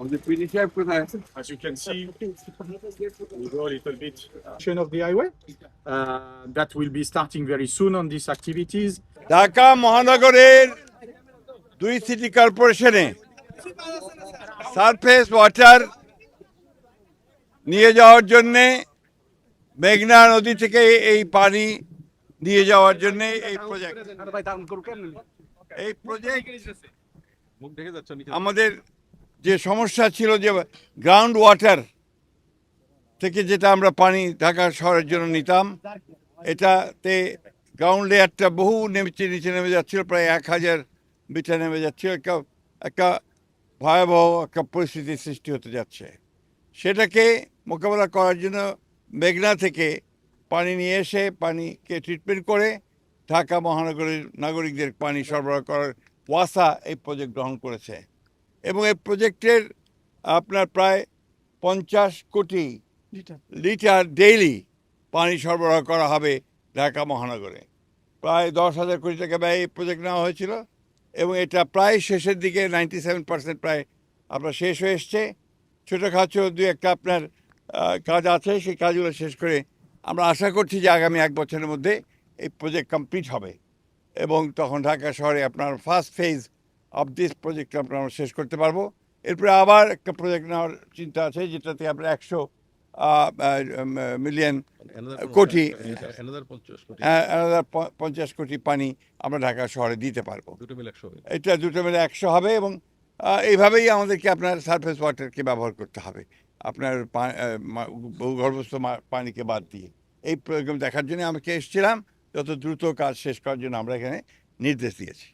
On the Swedish airport, As you can see, we go a little bit of the highway that will be starting very soon on these activities. Dhaka মহানগরের দুই city কর্পোরেশনে surface water নিয়ে যাওয়ার জন্যে মেঘনা নদী থেকে এই পানি নিয়ে যাওয়ার জন্য এই প্রজেক্ট আমাদের যে সমস্যা ছিল যে গ্রাউন্ড ওয়াটার থেকে যেটা আমরা পানি ঢাকা শহরের জন্য নিতাম, এটাতে গ্রাউন্ড লেয়ারটা বহু নিচে নেমে যাচ্ছিল, প্রায় 1000 মিটার নেমে যাচ্ছিল। একটা ভয়াবহ একটা পরিস্থিতির সৃষ্টি হতে যাচ্ছে। সেটাকে মোকাবেলা করার জন্য মেঘনা থেকে পানি নিয়ে এসে পানিকে ট্রিটমেন্ট করে ঢাকা মহানগরের নাগরিকদের পানি সরবরাহ করার ওয়াসা এই প্রজেক্ট গ্রহণ করেছে। এবং এই প্রজেক্টের আপনার প্রায় 50 কোটি লিটার ডেইলি পানি সরবরাহ করা হবে ঢাকা মহানগরে। প্রায় 10,000 কোটি টাকা ব্যয় এই প্রজেক্ট নেওয়া হয়েছিল এবং এটা প্রায় শেষের দিকে 97% প্রায় আপনার শেষ হয়ে এসছে। ছোটোখাটো দু একটা আপনার কাজ আছে, সেই কাজগুলো শেষ করে আমরা আশা করছি যে আগামী 1 বছরের মধ্যে এই প্রজেক্ট কমপ্লিট হবে এবং তখন ঢাকা শহরে আপনার first phase of this project আমরা শেষ করতে পারবো। এরপরে আবার একটা প্রজেক্ট নেওয়ার চিন্তা আছে, যেটাতে আমরা 100 মিলিয়ন কোটি 50 কোটি পানি আমরা ঢাকা শহরে দিতে পারবো। এটা দুটো মিলে 100 হবে এবং এইভাবেই আমাদেরকে আপনার সারফেস ওয়াটারকে ব্যবহার করতে হবে আপনার ভূগর্ভস্থ পানিকে বাদ দিয়ে। এই প্রোগ্রাম দেখার জন্য আমাকে এসেছিলাম, যত দ্রুত কাজ শেষ করার জন্য আমরা এখানে নির্দেশ দিয়েছি।